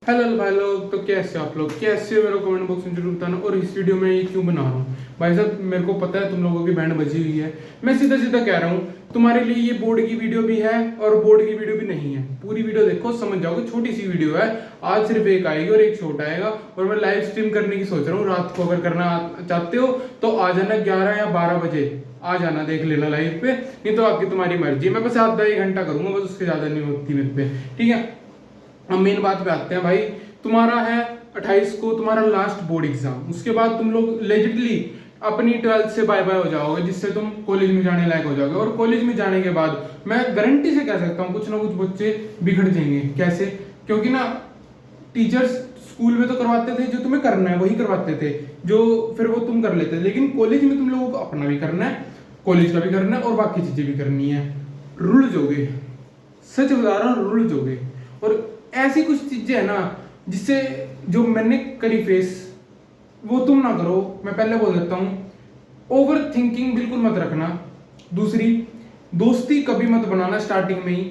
Hello भाई लोग, तो कैसे हो आप लोग? कैसे हो मेरे को कमेंट बॉक्स में जरूर बताना। और इस वीडियो में ये क्यों बना रहा हूँ भाई साहब, मेरे को पता है तुम लोगों की बैंड बजी हुई है। मैं सीधा सीधा कह रहा हूँ, तुम्हारे लिए ये बोर्ड की वीडियो भी है और बोर्ड की वीडियो भी नहीं है। पूरी वीडियो देखो, समझ जाओगे। छोटी सी वीडियो है, आज सिर्फ एक आएगी और एक शॉर्ट आएगा। और मैं लाइव स्ट्रीम करने की सोच रहा हूँ रात को। अगर करना चाहते हो तो आ जाना 11 या 12 बजे, आ जाना, देख लेना लाइव पे। नहीं तो आपकी तुम्हारी मर्जी। मैं बस आधा एक घंटा करूंगा, बस उससे ज्यादा नहीं होती मेरे पे, ठीक है। अब मेन बात पे आते हैं भाई। तुम्हारा है 28 को तुम्हारा लास्ट बोर्ड एग्जाम। उसके बाद तुम लोग लेजिटली अपनी 12th से बाय बाय हो जाओगे, जिससे तुम कॉलेज में जाने लायक हो जाओगे। और कॉलेज में जाने के बाद मैं गारंटी से कह सकता हूँ कुछ ना कुछ बच्चे बिगड़ जाएंगे। कैसे? क्योंकि ना टीचर्स स्कूल में तो करवाते थे, जो तुम्हें करना है वही करवाते थे, जो फिर वो तुम कर लेते थे। लेकिन कॉलेज में तुम लोगों को अपना भी करना है, कॉलेज का भी करना है और बाकी चीजें भी करनी है। रुल जोगे, सच बता रहा हूँ, रुल जोगे। और ऐसी कुछ चीजें है ना जिससे जो मैंने करी फेस, वो तुम ना करो। मैं पहले बोल देता हूं, ओवर थिंकिंग बिल्कुल मत रखना। दूसरी, दोस्ती कभी मत बनाना स्टार्टिंग में ही,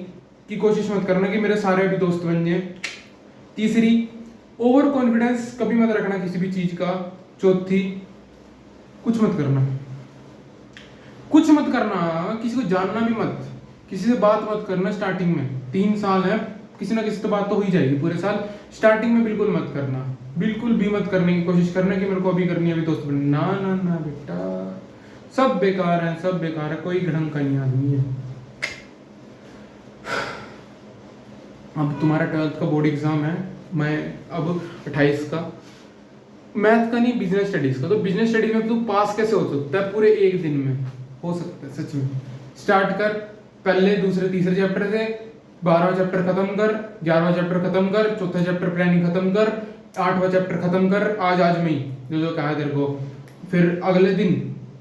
की कोशिश मत करना कि मेरे सारे अभी दोस्त बन जाए। तीसरी, ओवर कॉन्फिडेंस कभी मत रखना किसी भी चीज का। चौथी, कुछ मत करना, कुछ मत करना, किसी को जानना भी मत, किसी से बात मत करना स्टार्टिंग में। 3 साल है, किसी ना किसी से बात तो हो ही जाएगी पूरे साल। स्टार्टिंग में बिल्कुल मत करना, बिल्कुल भी मत करने की कोशिश करना कि मेरे को अभी करनी है, अभी दोस्त बनना। ना ना ना बेटा, सब बेकार है, सब बेकार है, कोई ढंग का नहीं आदमी है। अब तुम्हारा 12th का बोर्ड एग्जाम है, मैं अब 28 का। मैथ का नहीं, बिजनेस स्टडीज का। तो बिजनेस स्टडीज में तू पास कैसे हो सकता है? पूरे एक दिन में हो सकता है, सच में। स्टार्ट कर, पहले दूसरे तीसरे चैप्टर से 12वां चैप्टर खत्म कर, 11वां चैप्टर खत्म कर, चौथा चैप्टर प्लानिंग खत्म कर, 8वां चैप्टर खत्म कर आज में ही, जो जो कहा है तेरे को। फिर अगले दिन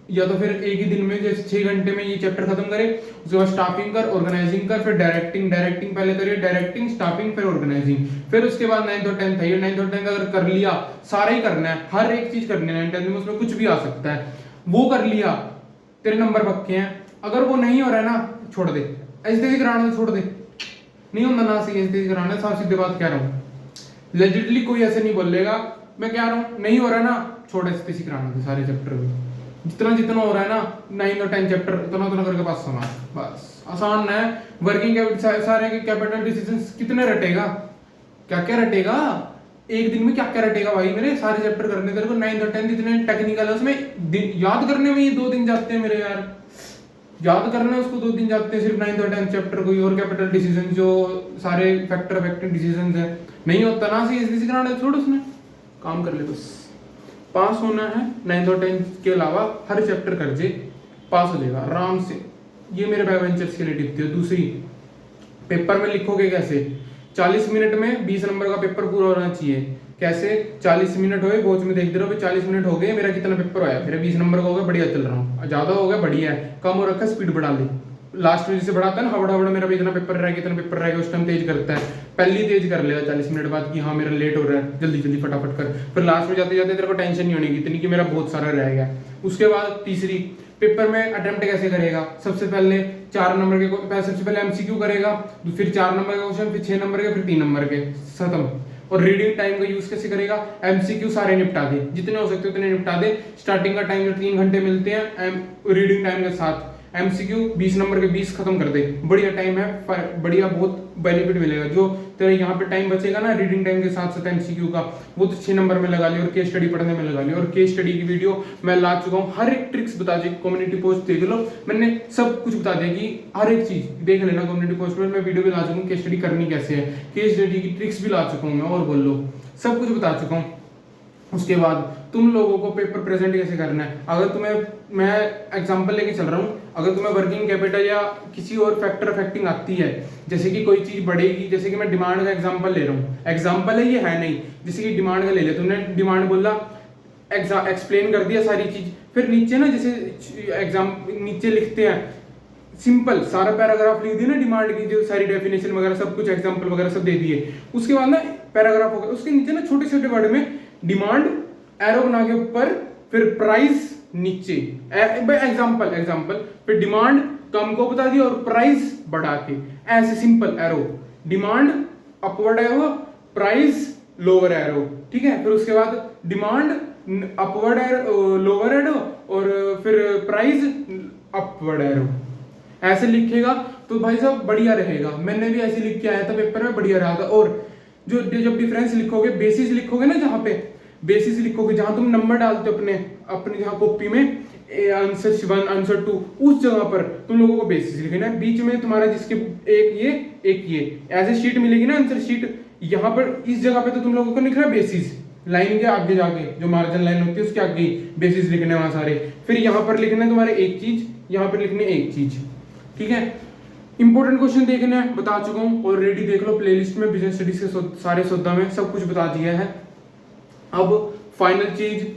या तो फिर एक ही दिन में, जैसे 6 घंटे में ये चैप्टर खत्म करे। उसके बाद स्टाफिंग कर, ऑर्गेनाइजिंग कर, फिर डायरेक्टिंग। डायरेक्टिंग पहले करिए, डायरेक्टिंग, स्टाफिंग, फिर ऑर्गेनाइजिंग। फिर उसके बाद 9th और 10th है। 9th और 10th अगर कर लिया, सारा ही करना है, हर एक चीज करनी है 9th 10th में, उसमें कुछ भी आ सकता है। वो कर लिया, तेरे नंबर पक्के हैं। अगर वो नहीं हो रहा है ना, छोड़ दे। ऐसे कराना छोड़ दे, नहीं होता ना सही ऐसे कराना। साफ सीधे बात कह रहा हूँ, लेजिटली कोई ऐसे नहीं बोलेगा। मैं कह रहा हूँ नहीं हो रहा है ना, छोड़ ऐसे कराना थे सारे चैप्टर भी। जितना जितना हो रहा है ना 9 और 10 चैप्टर, उतना उतना करके पास समाज, बस आसान है। वर्किंग कैपिटल, सारे के कैपिटल डिसीजंस कितने रटेगा? क्या क्या रटेगा एक दिन में? क्या क्या रटेगा भाई? मेरे सारे चैप्टर करने तेरे को 9th और 10th इतने टेक्निकल है, उसमें याद करने में ही 2 दिन जाते हैं मेरे यार। याद करना है उसको 2 दिन जाते हैं सिर्फ 9th और 10th चैप्टर को। और कैपिटल डिसीजन, जो सारे फैक्टर अफेक्टिंग डिसीजंस है, नहीं होता ना सी ऐसे कराना, छोड़ उसने काम कर ले बस। पास होना है 9th और 10th के अलावा हर चैप्टर कर जे, पास हो जाएगा आराम से। ये मेरे बैक बेंचर्स के लिए टिप थी। दूसरी, पेपर में लिखोगे कैसे? 40 मिनट में 20 नंबर का पेपर पूरा होना चाहिए। कैसे? 40 मिनट हो गए, वॉच में देखते रहो 40 मिनट हो गए, मेरा कितना पेपर आया, मेरा 20 नंबर का हो गया, बढ़िया चल रहा हूँ। ज्यादा हो गया, बढ़िया है। कम हो रखा है, स्पीड बढ़ा ले। लास्ट में जिसे बढ़ाता है ना, हबड़ा हबड़ा, मेरा भी इतना पेपर रहेगा, इतना पेपर रहेगा, उस टाइम तेज करता है। पहले तेज कर लेगा 40 मिनट बाद कि हाँ मेरा लेट हो रहा है, जल्दी जल्दी फटाफट कर। फिर लास्ट में जाते जाते तेरे को टेंशन नहीं होनी इतनी कि मेरा बहुत सारा रह गया। उसके बाद तीसरी, पेपर में अटेम्प्ट कैसे करेगा? सबसे पहले 4 नंबर के, सबसे पहले एमसीक्यू करेगा, फिर 4 नंबर का क्वेश्चन, फिर 6 नंबर के, फिर 3 नंबर के, खत्म। और रीडिंग टाइम का यूज कैसे करेगा? एमसीक्यू सारे निपटा दे, जितने हो सकते उतने निपटा दे। स्टार्टिंग का टाइम जो 3 घंटे मिलते हैं रीडिंग टाइम के साथ, एमसीक्यू 20 नंबर के 20 खत्म कर दे। बढ़िया टाइम है, बढ़िया, बहुत बेनिफिट मिलेगा। जो तेरे यहाँ पे टाइम बचेगा ना रीडिंग टाइम के साथ साथ एमसीक्यू का, वो तो 6 नंबर में लगा लिया और केस स्टडी पढ़ने में लगा लिया। और केस स्टडी की वीडियो मैं ला चुका हूँ, हर एक ट्रिक्स बता दी। कम्युनिटी पोस्ट देख लो, मैंने सब कुछ बता दिया कि हर एक चीज देख लेना कम्युनिटी पोस्ट में। मैं वीडियो भी ला चुका हूँ, केस स्टडी करनी कैसे है, केस स्टडी की ट्रिक्स भी ला चुका हूँ मैं, और बोल लो सब कुछ बता चुका हूँ। उसके बाद तुम लोगों को पेपर प्रेजेंट कैसे करना है, अगर तुम्हें, मैं एग्जांपल लेके चल रहा हूँ, अगर तुम्हें वर्किंग कैपिटल या किसी और फैक्टर अफेक्टिंग आती है, जैसे कि कोई चीज बढ़ेगी, जैसे कि मैं डिमांड का एग्जांपल ले रहा हूँ, एग्जांपल है ये, है नहीं। जैसे कि डिमांड का ले लिया तुमने, डिमांड बोला, एक्सप्लेन कर दिया सारी चीज, फिर नीचे ना जैसे एग्जाम नीचे लिखते हैं, सिंपल सारा पैराग्राफ लिख दिया ना डिमांड की, जो सारी डेफिनेशन वगैरह सब कुछ, एग्जांपल वगैरह सब दे दिए। उसके बाद ना पैराग्राफ हो गया, उसके नीचे ना छोटे छोटे वर्ड में डिमांड एरो बना के ऊपर, फिर प्राइस नीचे, एग्जांपल एग्जांपल, फिर डिमांड कम को बता दिया और प्राइस बढ़ा के, ऐसे simple arrow. Demand upward arrow, price lower arrow, ठीक है। फिर उसके बाद demand upward arrow, lower arrow, और फिर प्राइस अपवर्ड एरो, ऐसे लिखेगा तो भाई साहब बढ़िया रहेगा। मैंने भी ऐसे लिख के आया था पेपर में, बढ़िया रहा था। और जो जब डिफरेंस लिखोगे, बेसिस लिखोगे ना, जहाँ पे बेसिस लिखोगे, जहाँ तुम नंबर डालते हो अपने अपने जहाँ कॉपी में, आंसर 1 आंसर 2, उस जगह पर तुम लोगों को बेसिस लिखना है। बीच में तुम्हारा जिसके एक ये ऐसे शीट मिलेगी ना, आंसर शीट, यहाँ पर इस जगह पे तो तुम लोगों को लिखना है बेसिस, लाइन के आगे जाके जो मार्जिन लाइन होती है उसके आगे बेसिस लिखने वहां सारे। फिर यहाँ पर लिखना है तुम्हारे एक चीज, यहाँ पर लिखने एक चीज, ठीक है। इंपॉर्टेंट क्वेश्चन देखने हैं, बता चुका हूँ ऑलरेडी, देख लो प्लेलिस्ट में, बिजनेस स्टडीज के सारे सौदा में सब कुछ बता दिया है। अब फाइनल चीज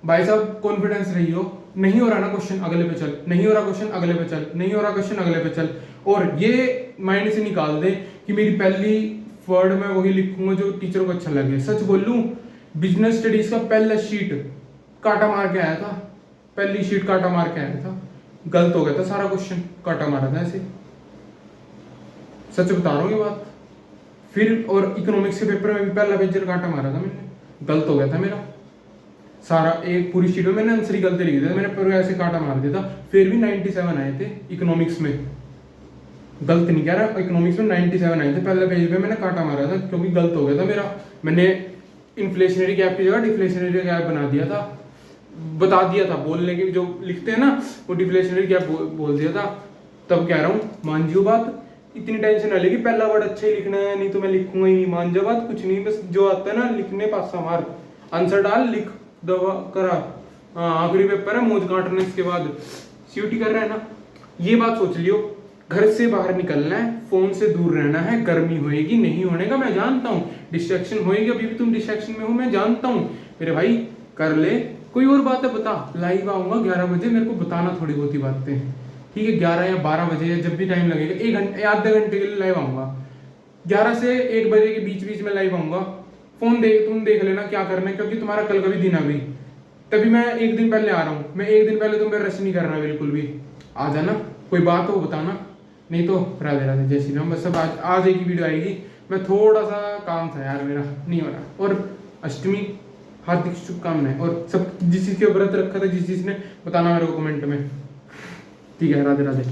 भाई साहब, कॉन्फिडेंस रही हो, नहीं हो रहा ना क्वेश्चन अगले पे चल, नहीं हो रहा क्वेश्चन अगले पे चल, नहीं हो रहा क्वेश्चन अगले पे चल। और ये माइंड से निकाल दे कि मेरी पहली वर्ड में वही लिखूंगा जो टीचर को अच्छा लगे। सच बोलूं, बिजनेस स्टडीज का पहला शीट काटा मार के आया था, पहली शीट काटा मार के आया था, गलत हो गया था सारा क्वेश्चन, काटा मारा था ऐसे, सच बता रहा हूँ ये बात। फिर और इकोनॉमिक्स के पेपर में भी पहला पेज काटा मारा था मैंने, गलत हो गया था मेरा सारा, एक पूरी शीट में मैंने आंसर ही गलत लिख दिया था, मैंने पूरा ऐसे काटा मार दिया था। फिर भी 97 आए थे इकोनॉमिक्स में, गलत नहीं कह रहा, इकोनॉमिक्स में 97 आए थे, पहले पेज पे मैंने काटा मारा था क्योंकि गलत हो गया था मेरा। मैंने इन्फ्लेशनरी गैप की जगह डिफ्लेशनरी गैप बना दिया था, बता दिया था, बोलने के जो लिखते हैं ना वो डिफ्लेशनरी गैप बोल दिया था। तब कह रहा हूँ मान जियो बात, इतनी टेंशन ना लेगी, पहला वर्ड अच्छा ही लिखना है, नहीं तो मैं लिखूंगा ही नहीं, मान जाओ बात, कुछ नहीं, बस जो आता है ना लिखने पासा मार, आंसर डाल, लिख दवा करा। हाँ आखिरी पेपर है, मौज काटना, इसके बाद सीयूटी कर रहा है ना। ये बात सोच लियो, घर से बाहर निकलना है, फोन से दूर रहना है, गर्मी होएगी, नहीं होने का मैं जानता हूँ, डिस्ट्रैक्शन होएगी, अभी भी तुम डिस्ट्रैक्शन में हो मैं जानता हूँ मेरे भाई, कर ले। कोई और बात है बता, लाइव आऊंगा 11 बजे, मेरे को बताना थोड़ी बहुत ही बातें, ठीक है। 11 या 12 बजे या जब भी टाइम लगेगा, 1 घंटे आधे घंटे के लिए लाइव आऊंगा, 11 से 1 बजे के बीच बीच में लाइव आऊंगा। फोन तुम देख लेना क्या करना है, क्योंकि तुम्हारा कल का भी दिन अभी, तभी मैं 1 दिन पहले आ रहा हूँ, मैं 1 दिन पहले तुम पे रश नहीं करना बिल्कुल भी, आ जाना, कोई बात हो बताना, नहीं तो राधे राधे जय श्री राम। बस सब आज एक ही वीडियो आएगी, मैं थोड़ा सा काम था यार मेरा, नहीं हो रहा। और अष्टमी हार्दिक शुभकामनाएं, और सब जिस चीज के व्रत रखा था जिस चीज ने बताना मेरे को कमेंट में, ठीक है, राधे राधे।